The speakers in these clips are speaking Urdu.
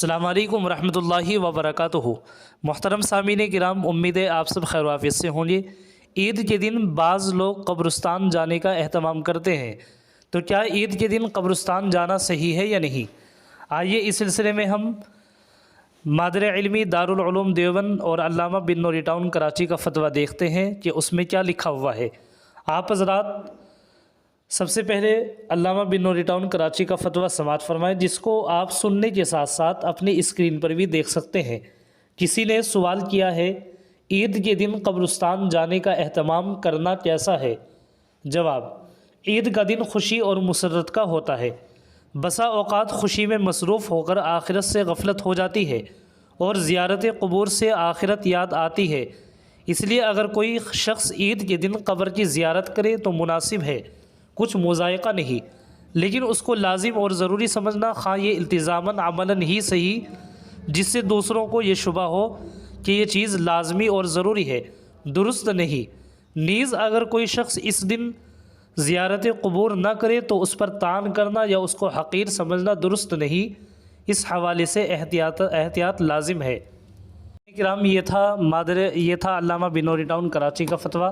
السلام علیکم ورحمۃ اللہ وبرکاتہ۔ محترم سامعین کرام، امید ہے آپ سب خیر و عافیت سے ہوں گے۔ عید کے دن بعض لوگ قبرستان جانے کا اہتمام کرتے ہیں، تو کیا عید کے دن قبرستان جانا صحیح ہے یا نہیں؟ آئیے اس سلسلے میں ہم مادر علمی دارالعلوم دیوبند اور علامہ بن نوری ٹاؤن کراچی کا فتویٰ دیکھتے ہیں کہ اس میں کیا لکھا ہوا ہے۔ آپ حضرات سب سے پہلے علامہ بن نوری ٹاؤن کراچی کا فتویٰ سماعت فرمائیں، جس کو آپ سننے کے ساتھ ساتھ اپنی اسکرین پر بھی دیکھ سکتے ہیں۔ کسی نے سوال کیا ہے، عید کے دن قبرستان جانے کا اہتمام کرنا کیسا ہے؟ جواب: عید کا دن خوشی اور مسرت کا ہوتا ہے۔ بسا اوقات خوشی میں مصروف ہو کر آخرت سے غفلت ہو جاتی ہے اور زیارت قبور سے آخرت یاد آتی ہے۔ اس لیے اگر کوئی شخص عید کے دن قبر کی زیارت کرے تو مناسب ہے، کچھ مضائقہ نہیں، لیکن اس کو لازم اور ضروری سمجھنا، خواہ یہ التزاماً عملاً ہی صحیح، جس سے دوسروں کو یہ شبہ ہو کہ یہ چیز لازمی اور ضروری ہے، درست نہیں۔ نیز اگر کوئی شخص اس دن زیارت قبور نہ کرے تو اس پر طعن کرنا یا اس کو حقیر سمجھنا درست نہیں۔ اس حوالے سے احتیاط لازم ہے۔ کرام، یہ تھا علامہ بن نوری ٹاؤن کراچی کا فتویٰ۔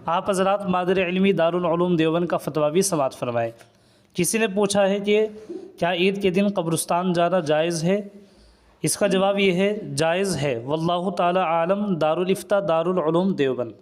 آپ حضرات مادر علمی دارالعلوم دیوبند کا فتویٰ بھی سماعت فرمائیں۔ کسی نے پوچھا ہے کہ کیا عید کے دن قبرستان جانا جائز ہے؟ اس کا جواب یہ ہے، جائز ہے۔ واللہ تعالی عالم۔ دارالفتہ دارالعلوم دیوبند۔